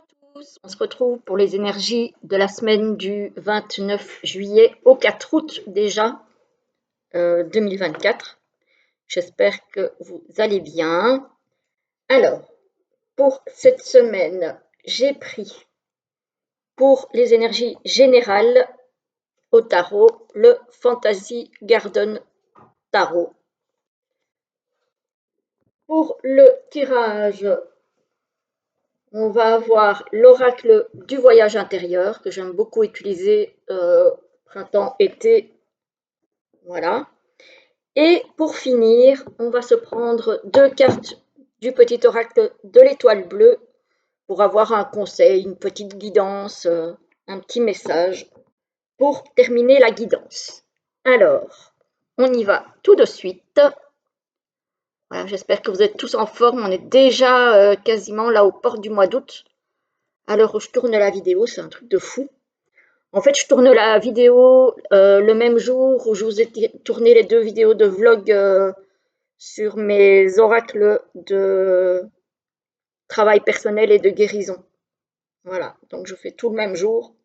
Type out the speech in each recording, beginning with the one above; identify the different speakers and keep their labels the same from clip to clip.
Speaker 1: Bonjour à tous, on se retrouve pour les énergies de la semaine du 29 juillet au 4 août déjà 2024. J'espère que vous allez bien. Alors, pour cette semaine, j'ai pris pour les énergies générales au tarot le Fantasy Garden Tarot. Pour le tirage, on va avoir l'oracle du voyage intérieur que j'aime beaucoup utiliser printemps, été, voilà. Et pour finir, on va se prendre deux cartes du petit oracle de l'étoile bleue pour avoir un conseil, une petite guidance, un petit message pour terminer la guidance. Alors, on y va tout de suite. Voilà, j'espère que vous êtes tous en forme. On est déjà quasiment là aux portes du mois d'août. À l'heure où je tourne la vidéo, c'est un truc de fou. En fait, je tourne la vidéo le même jour où je vous ai tourné les deux vidéos de vlog sur mes oracles de travail personnel et de guérison. Voilà, donc je fais tout le même jour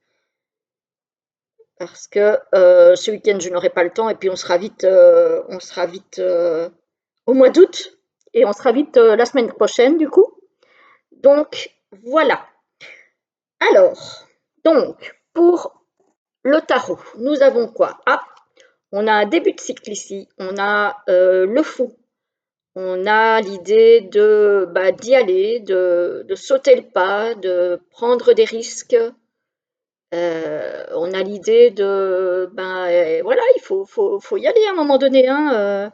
Speaker 1: parce que ce week-end je n'aurai pas le temps et puis on sera vite au mois d'août et on sera vite la semaine prochaine du coup. Donc voilà. Alors, donc pour le tarot, nous avons quoi? Ah, on a un début de cycle ici, on a le fou. On a l'idée de d'y aller, de sauter le pas, de prendre des risques. On a l'idée de voilà, faut y aller à un moment donné, hein.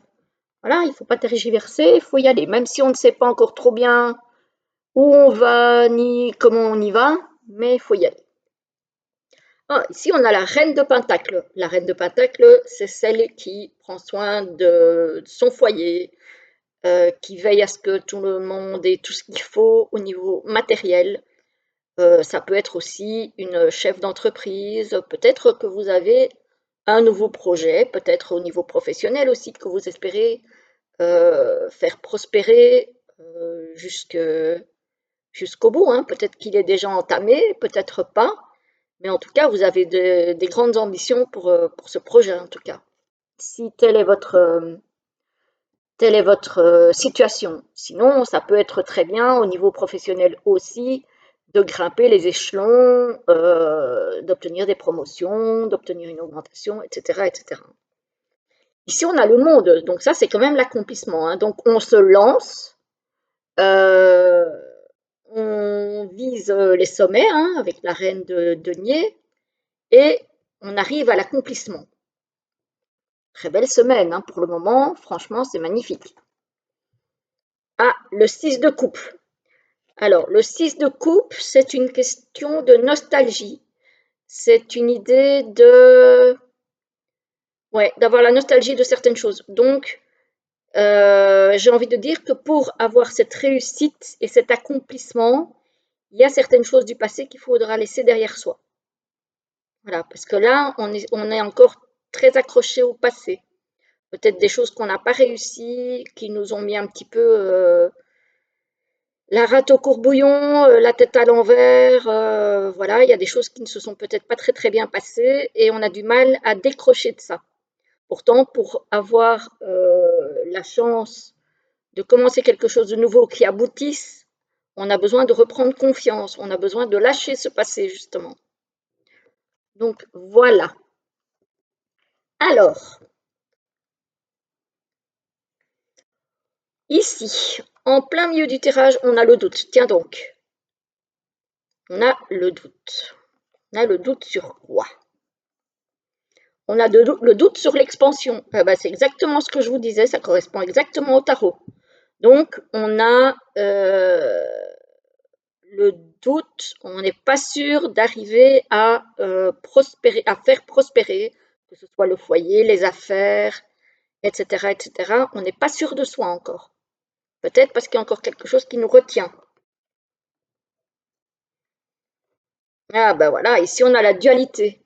Speaker 1: Voilà, il ne faut pas tergiverser, il faut y aller, même si on ne sait pas encore trop bien où on va ni comment on y va, mais il faut y aller. Ah, ici, on a la reine de Pentacle. La reine de Pentacle, c'est celle qui prend soin de son foyer, qui veille à ce que tout le monde ait tout ce qu'il faut au niveau matériel. Ça peut être aussi une chef d'entreprise, peut-être que vous avez un nouveau projet, peut-être au niveau professionnel aussi que vous espérez faire prospérer jusqu'au bout, hein. Peut-être qu'il est déjà entamé, peut-être pas, mais en tout cas, vous avez des grandes ambitions pour ce projet, en tout cas. Si telle est votre situation. Sinon, ça peut être très bien au niveau professionnel aussi de grimper les échelons, d'obtenir des promotions, d'obtenir une augmentation, etc., etc. Ici, on a le monde, donc ça, c'est quand même l'accomplissement, hein. Donc, on se lance, euh, on vise les sommets, hein, avec la reine de denier, et on arrive à l'accomplissement. Très belle semaine, hein, pour le moment, franchement, c'est magnifique. Ah, le 6 de coupe. Alors, le 6 de coupe, c'est une question de nostalgie. C'est une idée d'avoir la nostalgie de certaines choses. Donc, j'ai envie de dire que pour avoir cette réussite et cet accomplissement, il y a certaines choses du passé qu'il faudra laisser derrière soi. Voilà, parce que là, on est encore très accroché au passé. Peut-être des choses qu'on n'a pas réussi, qui nous ont mis un petit peu la rate au courbouillon, la tête à l'envers, voilà, il y a des choses qui ne se sont peut-être pas très très bien passées et on a du mal à décrocher de ça. Pourtant, pour avoir la chance de commencer quelque chose de nouveau qui aboutisse, on a besoin de reprendre confiance, on a besoin de lâcher ce passé justement. Donc voilà. Alors, ici, en plein milieu du tirage, on a le doute. Tiens donc, on a le doute. On a le doute sur quoi? On a le doute sur l'expansion. C'est exactement ce que je vous disais, ça correspond exactement au tarot. Donc, on a le doute, on n'est pas sûr d'arriver à prospérer, à faire prospérer, que ce soit le foyer, les affaires, etc., etc. On n'est pas sûr de soi encore. Peut-être parce qu'il y a encore quelque chose qui nous retient. Ah ben voilà, ici on a la dualité.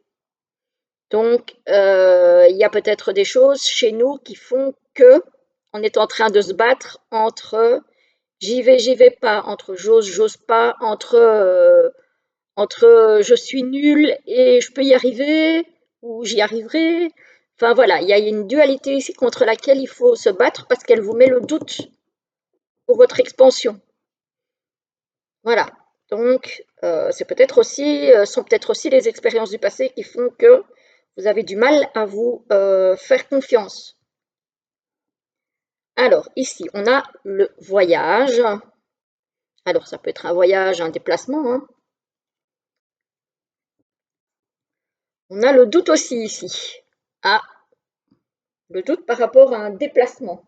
Speaker 1: Donc, il y a peut-être des choses chez nous qui font que on est en train de se battre entre j'y vais pas, entre j'ose pas, entre je suis nulle et je peux y arriver, ou j'y arriverai. Enfin voilà, il y a une dualité ici contre laquelle il faut se battre parce qu'elle vous met le doute pour votre expansion. Voilà. Donc, c'est peut-être aussi, sont peut-être aussi les expériences du passé qui font que vous avez du mal à vous faire confiance. Alors, ici, on a le voyage. Alors, ça peut être un voyage, un déplacement, hein. On a le doute aussi ici. Ah, le doute par rapport à un déplacement.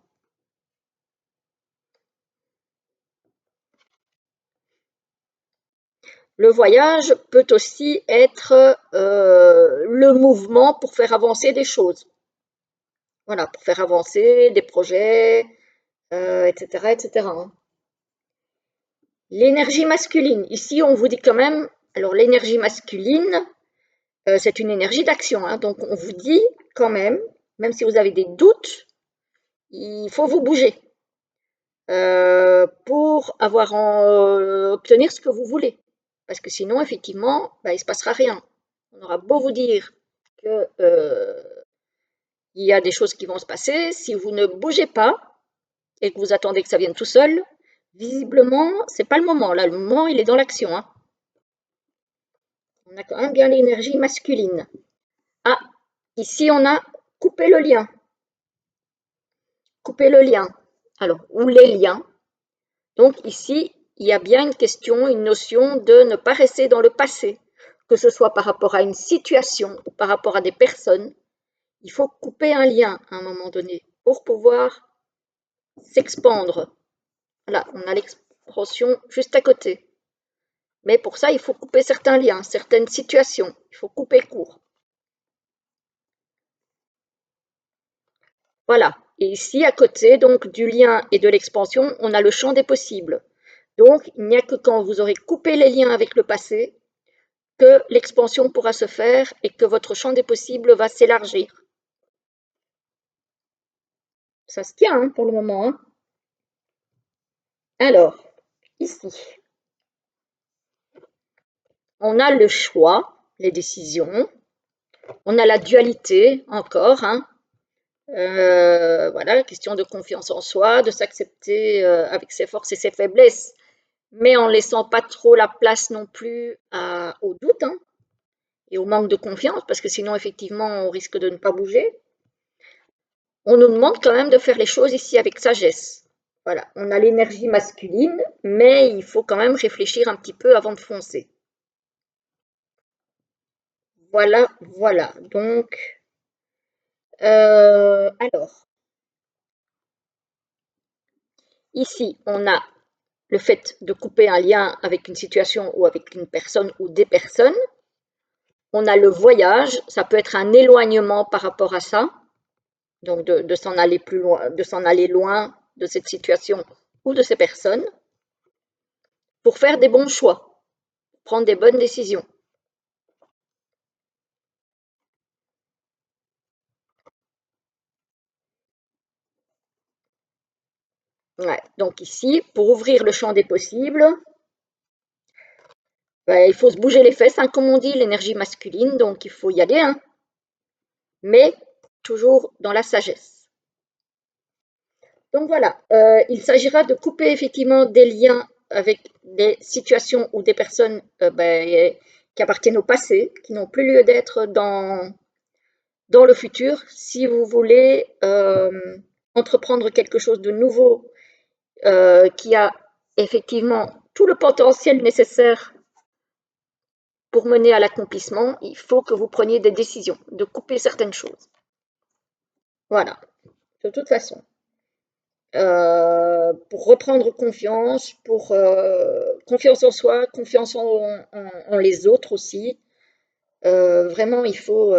Speaker 1: Le voyage peut aussi être le mouvement pour faire avancer des choses. Voilà, pour faire avancer des projets, etc., etc., hein. L'énergie masculine. Ici, on vous dit quand même, alors l'énergie masculine, c'est une énergie d'action, hein, donc on vous dit quand même si vous avez des doutes, il faut vous bouger pour obtenir ce que vous voulez. Parce que sinon, effectivement, bah, il ne se passera rien. On aura beau vous dire que il y a des choses qui vont se passer, si vous ne bougez pas et que vous attendez que ça vienne tout seul, visiblement, c'est pas le moment. Là, le moment, il est dans l'action, hein. On a quand même bien l'énergie masculine. Ah, ici, on a coupé le lien. Couper le lien. Alors, ou les liens. Donc ici, il y a bien une question, une notion de ne pas rester dans le passé, que ce soit par rapport à une situation ou par rapport à des personnes. Il faut couper un lien à un moment donné pour pouvoir s'expandre. Voilà, on a l'expansion juste à côté. Mais pour ça, il faut couper certains liens, certaines situations. Il faut couper court. Voilà. Et ici, à côté donc du lien et de l'expansion, on a le champ des possibles. Donc, il n'y a que quand vous aurez coupé les liens avec le passé que l'expansion pourra se faire et que votre champ des possibles va s'élargir. Ça se tient hein, pour le moment. Hein. Alors, ici, on a le choix, les décisions. On a la dualité encore. Hein. Voilà, question de confiance en soi, de s'accepter avec ses forces et ses faiblesses, mais en laissant pas trop la place non plus au doute hein, et au manque de confiance, parce que sinon, effectivement, on risque de ne pas bouger. On nous demande quand même de faire les choses ici avec sagesse. Voilà, on a l'énergie masculine, mais il faut quand même réfléchir un petit peu avant de foncer. Voilà, voilà. Donc, alors, ici, on a le fait de couper un lien avec une situation ou avec une personne ou des personnes. On a le voyage, ça peut être un éloignement par rapport à ça, donc de s'en aller plus loin, de s'en aller loin de cette situation ou de ces personnes, pour faire des bons choix, prendre des bonnes décisions. Ouais. Donc ici, pour ouvrir le champ des possibles, il faut se bouger les fesses, hein, comme on dit, l'énergie masculine, donc il faut y aller, hein, mais toujours dans la sagesse. Donc voilà, il s'agira de couper effectivement des liens avec des situations ou des personnes qui appartiennent au passé, qui n'ont plus lieu d'être dans le futur, si vous voulez entreprendre quelque chose de nouveau qui a effectivement tout le potentiel nécessaire pour mener à l'accomplissement, il faut que vous preniez des décisions, de couper certaines choses. Voilà, de toute façon. Pour reprendre confiance, pour confiance en soi, confiance en les autres aussi. Vraiment, il faut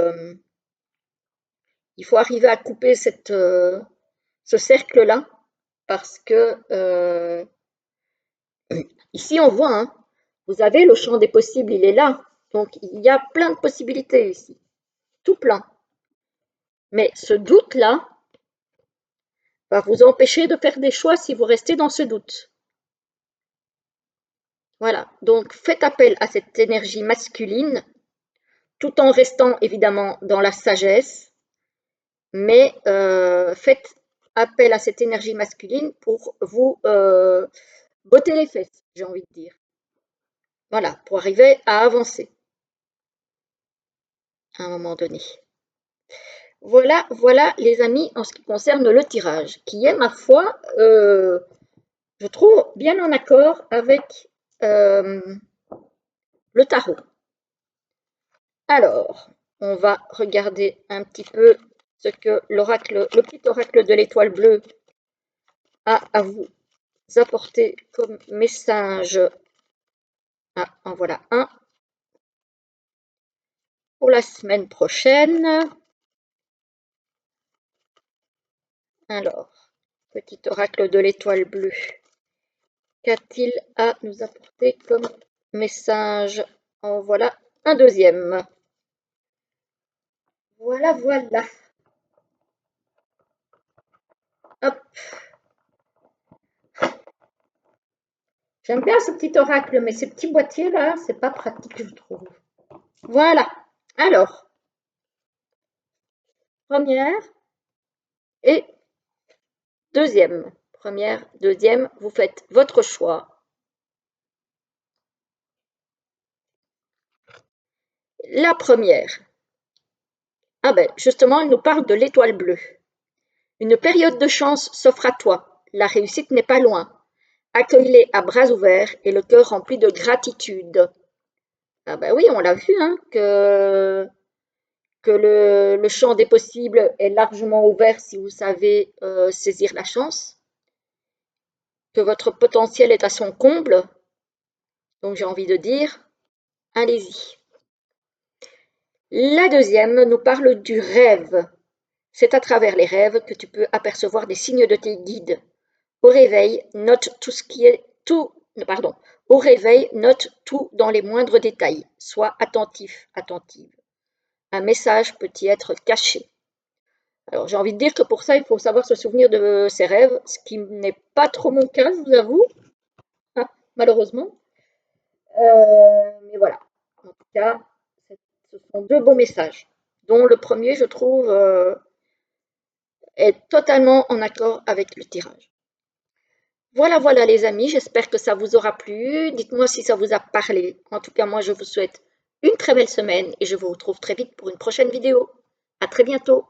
Speaker 1: arriver à couper ce cercle-là parce que ici, on voit, hein, vous avez le champ des possibles, il est là. Donc, il y a plein de possibilités ici, tout plein. Mais ce doute-là va vous empêcher de faire des choix si vous restez dans ce doute. Voilà, donc faites appel à cette énergie masculine tout en restant évidemment dans la sagesse, mais faites appel à cette énergie masculine pour vous botter les fesses, j'ai envie de dire. Voilà, pour arriver à avancer à un moment donné. Voilà, voilà les amis en ce qui concerne le tirage, qui est ma foi, je trouve bien en accord avec le tarot. Alors, on va regarder un petit peu ce que l'oracle, le petit oracle de l'étoile bleue a à vous apporter comme message. Ah, en voilà un pour la semaine prochaine. Alors, petit oracle de l'étoile bleue, qu'a-t-il à nous apporter comme message? En voilà un deuxième. Voilà, voilà. Hop. J'aime bien ce petit oracle, mais ces petits boîtiers là, c'est pas pratique, je trouve. Voilà. Alors, première et deuxième. Première, deuxième, vous faites votre choix. La première. Ah ben, justement, elle nous parle de l'étoile bleue. Une période de chance s'offre à toi. La réussite n'est pas loin. Accueille-les à bras ouverts et le cœur rempli de gratitude. Ah ben oui, on l'a vu, hein, que le champ des possibles est largement ouvert si vous savez saisir la chance, que votre potentiel est à son comble. Donc j'ai envie de dire, allez-y. La deuxième nous parle du rêve. C'est à travers les rêves que tu peux apercevoir des signes de tes guides. Au réveil, note tout ce qui est tout. Pardon. Au réveil, note tout dans les moindres détails. Sois attentif, attentive. Un message peut y être caché. Alors j'ai envie de dire que pour ça, il faut savoir se souvenir de ses rêves, ce qui n'est pas trop mon cas, je vous avoue, malheureusement. Mais voilà. En tout cas, ce sont deux beaux messages, dont le premier, je trouve, est totalement en accord avec le tirage. Voilà, voilà les amis, j'espère que ça vous aura plu. Dites-moi si ça vous a parlé. En tout cas, moi, je vous souhaite une très belle semaine et je vous retrouve très vite pour une prochaine vidéo. À très bientôt.